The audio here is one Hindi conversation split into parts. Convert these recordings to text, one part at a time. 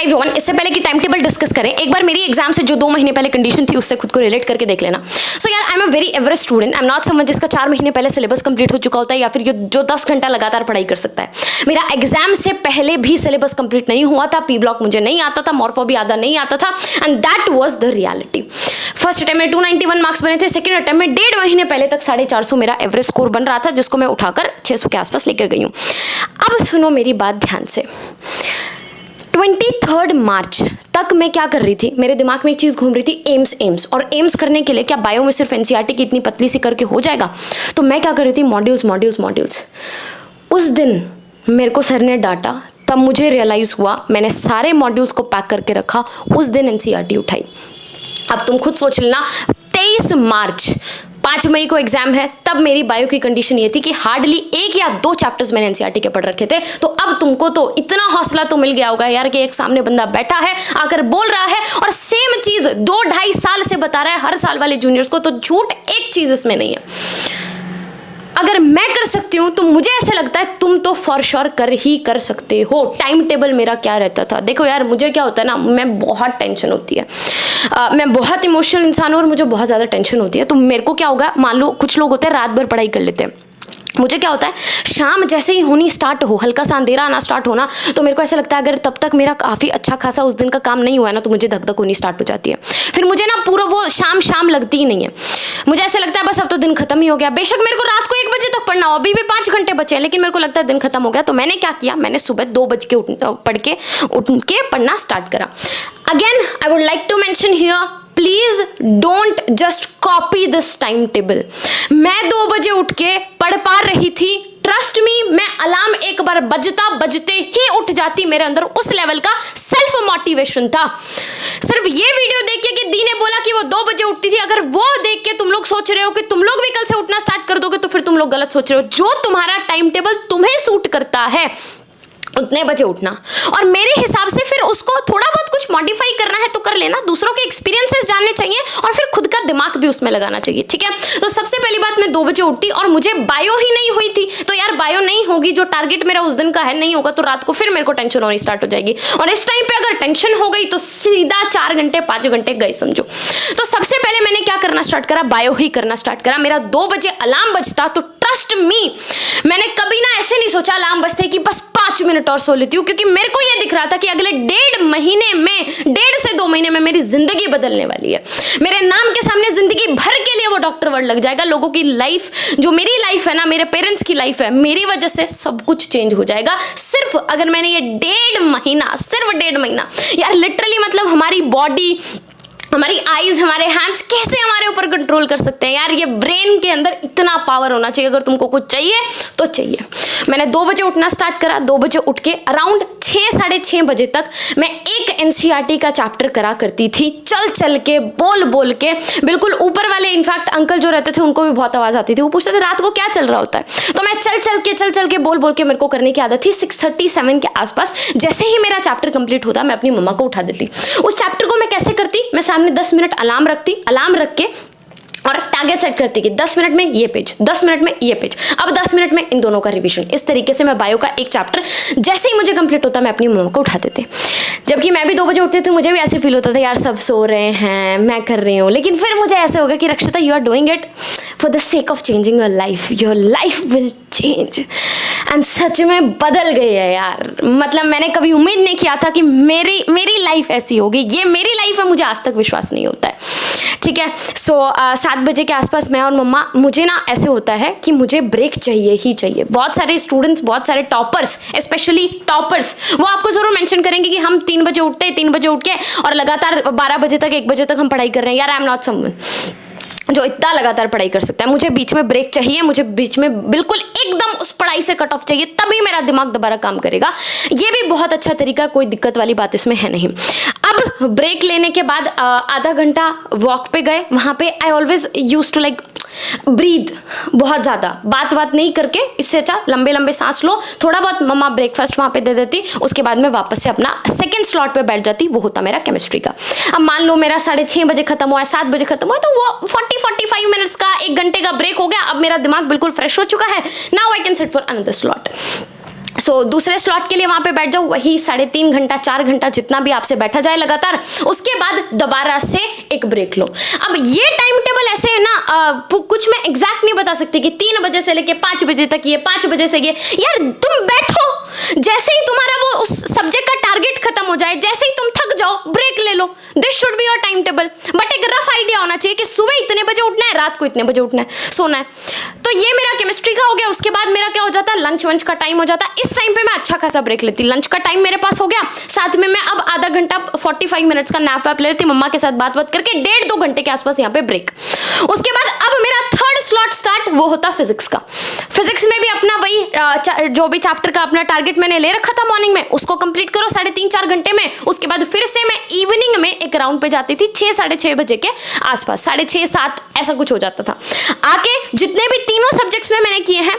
एवरीवन, इससे पहले कि टाइम टेबल डिस्कस करें, एक बार मेरी एग्जाम से जो 2 महीने पहले कंडीशन थी उससे खुद को रिलेट करके देख लेना। सो यार, I am a very average student, I am not someone जिसका 4 महीने पहले सिलेबस कंप्लीट हो चुका होता है या फिर जो 10 घंटा लगातार पढ़ाई कर सकता है। मेरा एग्जाम से पहले भी सिलेबस कंप्लीट नहीं हुआ था, पी ब्लॉक मुझे नहीं आता था, मॉर्फो भी आधा नहीं आता था, and that was the reality. First attempt में 291 मार्क्स बने थे, सेकंड अटेम्प्ट में 1.5 महीने पहले तक 450 मेरा एवरेज स्कोर बन रहा था, जिसको मैं उठाकर 600 के आसपास लेकर गई हूँ। अब सुनो मेरी बात ध्यान से। 23 मार्च तक मैं क्या कर रही थी, मेरे दिमाग में एक चीज़ घूम रही थी, एम्स। और एम्स करने के लिए क्या बायो में सिर्फ एनसीईआरटी की इतनी पतली सी करके हो जाएगा? तो मैं क्या कर रही थी, मॉड्यूल्स। उस दिन मेरे को सर ने डांटा, तब मुझे रियलाइज़ हुआ, मैंने सारे मॉड्यूल्स को पैक करके रखा, उस दिन एनसीईआरटी उठाई। अब तुम खुद सोच लेना, 23 मार्च 5 मई को एग्जाम है, तब मेरी बायो की कंडीशन ये थी कि हार्डली 1 या 2 चैप्टर्स मैंने एनसीईआरटी के पढ़ रखे थे। तो अब तुमको तो इतना हौसला तो मिल गया होगा यार कि एक सामने बंदा बैठा है, आकर बोल रहा है और सेम चीज 2-2.5 साल से बता रहा है हर साल वाले जूनियर्स को। तो झूठ एक चीज इसमें नहीं है। अगर मैं कर सकती हूँ तो मुझे ऐसे लगता है तुम तो फॉर श्योर कर सकते हो। टाइम टेबल मेरा क्या रहता था, देखो यार, मुझे क्या होता है ना, मैं बहुत टेंशन होती है, मैं बहुत इमोशनल इंसान हूँ और मुझे बहुत ज़्यादा टेंशन होती है। तो मेरे को क्या होगा, मान लो कुछ लोग होते हैं रात भर पढ़ाई कर लेते हैं, मुझे क्या होता है, शाम जैसे ही होनी स्टार्ट हो, हल्का सा अंधेरा आना स्टार्ट होना, तो मेरे को ऐसा लगता है अगर तब तक मेरा काफ़ी अच्छा खासा उस दिन का काम नहीं हुआ है ना, तो मुझे धक धक होनी स्टार्ट हो जाती है। फिर मुझे ना पूरा वो शाम लगती ही नहीं है, मुझे ऐसा लगता है बस अब तो दिन खत्म ही हो गया। बेशक मेरे को रात को 1 बजे तक पढ़ना हो, अभी भी 5 घंटे बचे हैं, लेकिन मेरे को लगता है दिन खत्म हो गया। तो मैंने क्या किया, मैंने सुबह 2 बज के उठ के पढ़ना स्टार्ट करा। Again I would like to mention here, please don't just copy this time table. मैं 2 बजे उठ के पढ़ पा रही थी, ट्रस्ट मी, मैं अलार्म एक बार बजते ही उठ जाती। मेरे अंदर उस लेवल का सेल्फ मोटिवेशन था। सिर्फ ये वीडियो देख के कि दी ने बोला कि वो 2 बजे उठती थी, अगर वो देख के तुम लोग सोच रहे हो कि तुम लोग भी कल से उठना स्टार्ट कर दोगे, तो फिर तुम लोग गलत सोच रहे हो। जो तुम्हारा टाइम टेबल तुम्हें सूट करता है उतने बजे उठना, और मेरे हिसाब से फिर उसको थोड़ा बहुत कुछ मॉडिफाई करना है तो कर लेना। दूसरों के एक्सपीरियंसेस जानने चाहिए और फिर खुद का दिमाग भी उसमें लगाना चाहिए, ठीक है। तो सबसे पहली बात, मैं 2 बजे उठती और मुझे बायो ही नहीं हुई थी। तो यार, बायो नहीं होगी, जो टारगेट मेरा उस दिन का है नहीं होगा, तो रात को फिर मेरे को टेंशन होनी स्टार्ट हो जाएगी। और इस टाइम पे अगर टेंशन हो गई तो सीधा 4 घंटे 5 घंटे गए समझो। तो सबसे पहले मैंने क्या करना स्टार्ट करा, बायो ही करना स्टार्ट करा। मेरा 2 बजे अलार्म बजता, तो ट्रस्ट मी, मैंने कभी ना ऐसे नहीं सोचा अलार्म बजते कि बस 5 मिनट और सो लेती हूँ, क्योंकि मेरे को ये दिख रहा था कि अगले 1.5 महीने में, 1.5 से 2 महीने में मेरी जिंदगी बदलने वाली है। मेरे नाम के सामने जिंदगी भर के लिए वो डॉक्टर वर्ड लग जाएगा। लोगों की लाइफ, जो मेरी लाइफ है ना, मेरे पेरेंट्स की लाइफ है, मेरी वजह से सब कुछ चेंज हो जाएगा। सिर्फ अगर मैंने ये 1.5 महीना, सिर्फ 1.5 महीना, यार लिटरली मतलब हमारी बॉडी, हमारी आईज, हमारे हैंड्स कैसे हमारे ऊपर कंट्रोल कर सकते हैं यार। ये ब्रेन के अंदर इतना पावर होना चाहिए, अगर तुमको कुछ चाहिए तो चाहिए। मैंने 2 बजे उठना स्टार्ट करा। 2 बजे उठ के अराउंड 6, 6:30 बजे तक मैं एक एनसीईआरटी का चैप्टर करा करती थी, चल के, बोल के। बिल्कुल ऊपर वाले इनफैक्ट अंकल जो रहते थे उनको भी बहुत आवाज आती थी, वो पूछते थे रात को क्या चल रहा होता है। तो मैं चल के, बोल के मेरे को करने की आदत थी। 6:37 के आसपास जैसे ही मेरा चैप्टर कंप्लीट होता, मैं अपनी मम्मा को उठा देती। उस चैप्टर को मैं कैसे करती, मैं सामने 10 मिनट अलार्म रखती, अलार्म रख के और टारगेट सेट करती कि 10 मिनट में ये पेज, 10 मिनट में ये पेज, अब 10 मिनट में इन दोनों का रिवीजन। इस तरीके से मैं बायो का एक चैप्टर जैसे ही मुझे कंप्लीट होता, मैं अपनी मम्मा को उठा देती। जबकि मैं भी 2 बजे उठती थी, मुझे भी ऐसे फील होता था यार सब सो रहे हैं, मैं कर रही हूँ। लेकिन फिर मुझे ऐसे हो गया कि Rakshita, you are doing it for the sake of changing your life will change. And सच में बदल गई है यार। मतलब मैंने कभी उम्मीद नहीं किया था कि मेरी लाइफ ऐसी होगी। ये मेरी लाइफ है, मुझे आज तक विश्वास नहीं होता है, ठीक है। सो 7 बजे के आसपास मैं और मम्मा, मुझे ना ऐसे होता है कि मुझे ब्रेक चाहिए ही चाहिए। बहुत सारे स्टूडेंट्स, बहुत सारे टॉपर्स, स्पेशली टॉपर्स, वो आपको जरूर मेंशन करेंगे कि हम 3 बजे उठते हैं, 3 बजे उठ के और लगातार 12 बजे तक, 1 बजे तक हम पढ़ाई कर रहे हैं। यार, आई एम नॉट समवन जो इतना लगातार पढ़ाई कर सकता है। मुझे बीच में ब्रेक चाहिए, मुझे बीच में बिल्कुल एकदम उस पढ़ाई से कट ऑफ चाहिए, तभी मेरा दिमाग दोबारा काम करेगा। ये भी बहुत अच्छा तरीका, कोई दिक्कत वाली बात इसमें है नहीं। अब ब्रेक लेने के बाद आधा घंटा वॉक पे गए। वहाँ पे I always use to like breathe, बहुत ज़्यादा बात नहीं करके, इससे अच्छा लंबे लंबे सांस लो। थोड़ा बहुत मम्मा ब्रेकफास्ट वहाँ पे दे देती, उसके बाद में वापस से अपना सेकंड स्लॉट पे बैठ जाती। वो होता मेरा केमिस्ट्री का। अब मान लो मेरा 6:30 बजे खत्म हुआ है, 7 बजे खत्म हुआ है, तो वो 40-45 मिनट्स का, 1 घंटे का ब्रेक हो गया। अब मेरा दिमाग बिल्कुल फ्रेश हो चुका है। Now I can sit for another slot. दूसरे स्लॉट के लिए वहां पे बैठ जाओ, वही 3.5 घंटा 4 घंटा जितना भी आपसे बैठा जाए लगातार, उसके बाद दोबारा से एक ब्रेक लो। अब ये टाइम टेबल ऐसे है ना, कुछ मैं एग्जैक्ट नहीं बता सकती कि 3 बजे से लेके 5 बजे तक ये, 5 बजे से ये, यार तुम बैठो, जैसे ही तुम्हारा वो उस सब्जेक्ट का टारगेट खत्म हो जाए, जैसे ही तुम थक जाओ ब्रेक ले लो। This should be your time table, but एक रफ आइडिया होना चाहिए कि सुबह इतने बजे उठना है, रात को इतने बजे उठना है, सोना है। तो ये मेरा केमिस्ट्री का हो गया। उसके बाद मेरा क्या हो जाता है, लंच वंच का टाइम हो जाता है। इस टाइम पे मैं अच्छा खासा ब्रेक लेती, लंच का टाइम मेरे पास हो गया, साथ में मैं अब आधा घंटा 45 मिनट्स का नैप वैप ले लेती, मम्मा के साथ बात बात करके 1.5-2 घंटे के आसपास यहाँ पे ब्रेक। उसके बाद अब मेरा थर्ड स्लॉट स्टार्ट, वो होता फिजिक्स का। फिजिक्स में भी अपना वही जो भी चैप्टर का अपना टारगेट मैंने ले रखा था मॉर्निंग में, उसको कंप्लीट करो 3.5-4 घंटे में। उसके बाद फिर से मैं इवनिंग में एक राउंड पे जाती थी 6-6:30 बजे के आसपास, 6:30-7 ऐसा कुछ हो जाता था। आके जितने भी तीनों सब्जेक्ट्स में मैंने किए हैं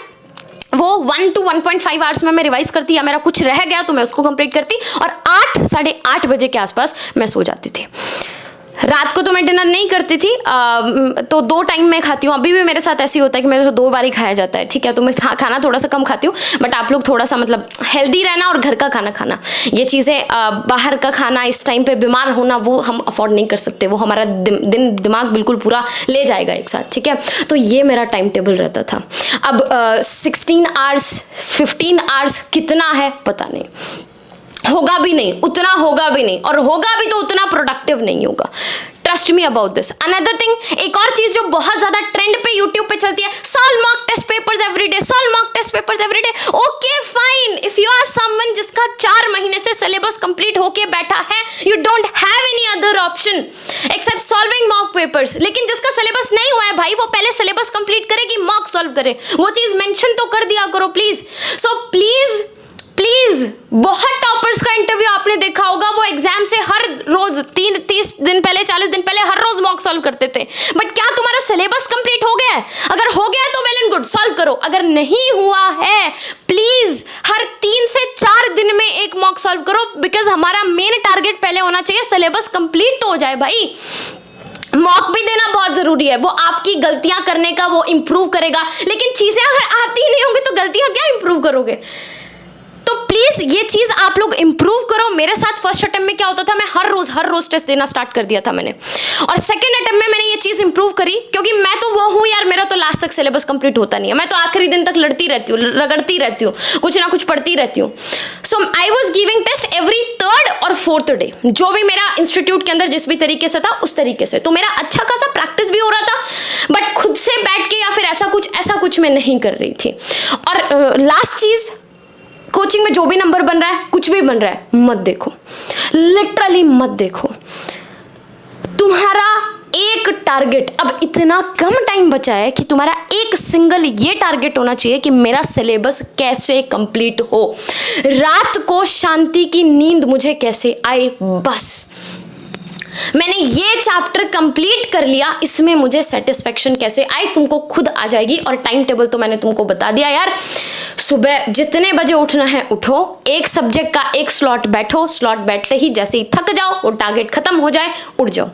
वो 1 to 1.5 आवर्स में मैं रिवाइज करती, या मेरा कुछ रह गया तो मैं उसको कंप्लीट करती, और 8-8:30 बजे के आसपास मैं सो जाती थी। रात को तो मैं डिनर नहीं करती थी, तो 2 टाइम मैं खाती हूँ। अभी भी मेरे साथ ऐसे ही होता है कि मेरे को 2 बार ही खाया जाता है, ठीक है। तो मैं खाना थोड़ा सा कम खाती हूँ, बट आप लोग थोड़ा सा मतलब हेल्दी रहना और घर का खाना खाना, ये चीज़ें, बाहर का खाना इस टाइम पे बीमार होना वो हम अफोर्ड नहीं कर सकते, वो हमारा दिमाग बिल्कुल पूरा ले जाएगा एक साथ, ठीक है। तो ये मेरा टाइम टेबल रहता था। अब 16 आवर्स 15 आवर्स कितना है पता नहीं, होगा भी नहीं उतना, होगा भी नहीं, और होगा भी तो उतना प्रोडक्टिव नहीं होगा। Trust me about this. Another thing, एक और चीज जो बहुत ज्यादा ट्रेंड पे यूट्यूब पे चलती है, solve mock test papers everyday, solve mock test papers everyday. Okay fine, if you are someone जिसका 4 महीने से सिलेबस कंप्लीट होके बैठा है, you don't have any other option except solving mock papers. लेकिन जिसका सिलेबस नहीं हुआ है भाई, वो पहले सिलेबस कंप्लीट करे कि मॉक सॉल्व करे, वो चीज मेंशन तो कर दिया करो प्लीज। सो प्लीज बहुत टॉपर्स का इंटरव्यू आपने देखा होगा, वो एग्जाम से हर रोज 30 दिन पहले 40 दिन पहले हर रोज मॉक सॉल्व करते थे। बट क्या तुम्हारा सिलेबस कंप्लीट हो गया है? अगर हो गया है तो वेल एंड गुड, सॉल्व करो। अगर नहीं हुआ है, प्लीज हर 3 से 4 दिन में एक मॉक सॉल्व करो, बिकॉज हमारा मेन टारगेट पहले होना चाहिए सिलेबस कंप्लीट तो हो जाए भाई। मॉक भी देना बहुत जरूरी है, वो आपकी गलतियां करने का वो इंप्रूव करेगा, लेकिन चीजें अगर आती नहीं होंगी तो गलतियां क्या इंप्रूव करोगे? तो प्लीज ये चीज आप लोग इंप्रूव करो। मेरे साथ फर्स्ट अटेम्प्ट में क्या होता था, मैं हर रोज टेस्ट देना स्टार्ट कर दिया था मैंने, और सेकंड अटेम्प्ट में मैंने ये चीज इंप्रूव करी, क्योंकि मैं तो वो हूं यार, मेरा तो लास्ट तक सिलेबस कंप्लीट होता नहीं है, मैं तो आखिरी दिन तक लड़ती रहती हूँ, रगड़ती रहती हूँ, कुछ ना कुछ पढ़ती रहती हूँ। So I was giving test every 3rd और 4th डे, जो भी मेरा इंस्टीट्यूट के अंदर जिस भी तरीके से था उस तरीके से। तो मेरा अच्छा खासा प्रैक्टिस भी हो रहा था, बट खुद से बैठ के या फिर ऐसा कुछ मैं नहीं कर रही थी। और लास्ट चीज, कोचिंग में जो भी नंबर बन रहा है, कुछ भी बन रहा है, मत देखो, लिटरली मत देखो। तुम्हारा एक टारगेट, अब इतना कम टाइम बचा है कि तुम्हारा एक सिंगल ये टारगेट होना चाहिए कि मेरा सिलेबस कैसे कंप्लीट हो, रात को शांति की नींद मुझे कैसे आए, बस मैंने ये चैप्टर कंप्लीट कर लिया, इसमें मुझे सेटिस्फेक्शन कैसे आई, तुमको खुद आ जाएगी। और टाइम टेबल तो मैंने तुमको बता दिया यार, सुबह जितने बजे उठना है उठो, एक सब्जेक्ट का एक स्लॉट बैठो, स्लॉट बैठते ही जैसे ही थक जाओ, वो टारगेट खत्म हो जाए, उठ जाओ,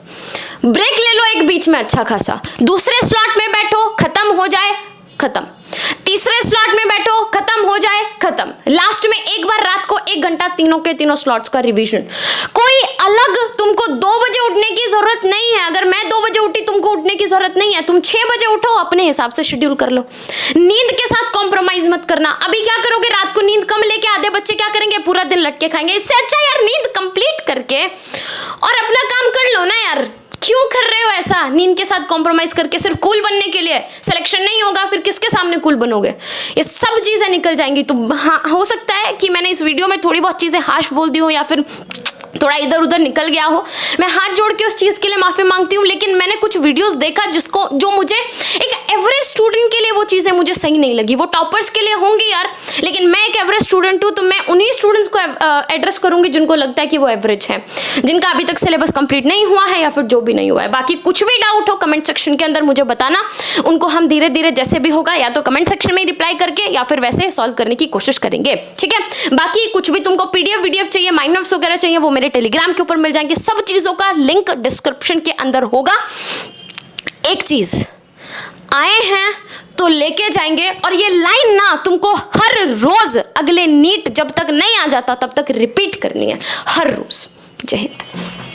ब्रेक ले लो एक बीच में अच्छा खासा, दूसरे स्लॉट में बैठो, खत्म हो जाए, खत्म, तीसरे स्लॉट में बैठो, खत्म हो जाए, खत्म, लास्ट में एक बार रात को 1 घंटा तीनों के तीनों स्लॉट्स का रिवीजन। कोई अलग तुमको 2 बजे उठने की जरूरत नहीं है। अगर मैं 2 बजे उठी, तुमको उठने की जरूरत नहीं है, तुम 6 बजे उठो, अपने हिसाब से शेड्यूल कर लो। नींद के साथ कॉम्प्रोमाइज मत करना। अभी क्या करोगे, रात को नींद कम लेके आधे बच्चे क्या करेंगे, पूरा दिन लटके खाएंगे। इससे अच्छा यार नींद कंप्लीट करके और अपना काम कर लो ना यार, क्यों कर रहे हो ऐसा नींद के साथ कॉम्प्रोमाइज करके, सिर्फ कूल बनने के लिए? सिलेक्शन नहीं होगा फिर किसके सामने कूल बनोगे? ये सब चीजें निकल जाएंगी। तो हाँ, हो सकता है कि मैंने इस वीडियो में थोड़ी बहुत चीजें हार्श बोल दी हो या फिर थोड़ा इधर उधर निकल गया हो, मैं हाथ जोड़ के उस चीज के लिए माफी मांगती हूँ। लेकिन मैंने कुछ वीडियोस देखा जो मुझे एक एवरेज स्टूडेंट के लिए वो चीजें मुझे सही नहीं लगी। वो टॉपर्स के लिए होंगी यार, लेकिन मैं एक एवरेज स्टूडेंट हूँ, तो मैं उन्हीं स्टूडेंट्स को एड्रेस करूंगी जिनको लगता है कि वो एवरेज है, जिनका अभी तक सिलेबस कंप्लीट नहीं हुआ है या फिर जो भी नहीं हुआ है। बाकी कुछ भी डाउट हो कमेंट सेक्शन के अंदर मुझे बताना, उनको हम धीरे धीरे जैसे भी होगा या तो कमेंट सेक्शन में रिप्लाई करके या फिर वैसे सॉल्व करने की कोशिश करेंगे, ठीक है। बाकी कुछ भी तुमको पीडीएफ वीडीएफ चाहिए, माइंड मैप्स वगैरह चाहिए, वो मेरे टेलीग्राम के ऊपर मिल जाएंगे। सब चीजों का लिंक डिस्क्रिप्शन के अंदर होगा। एक चीज, आए हैं तो लेके जाएंगे। और ये लाइन ना तुमको हर रोज अगले नीट जब तक नहीं आ जाता तब तक रिपीट करनी है, हर रोज। जय हिंद।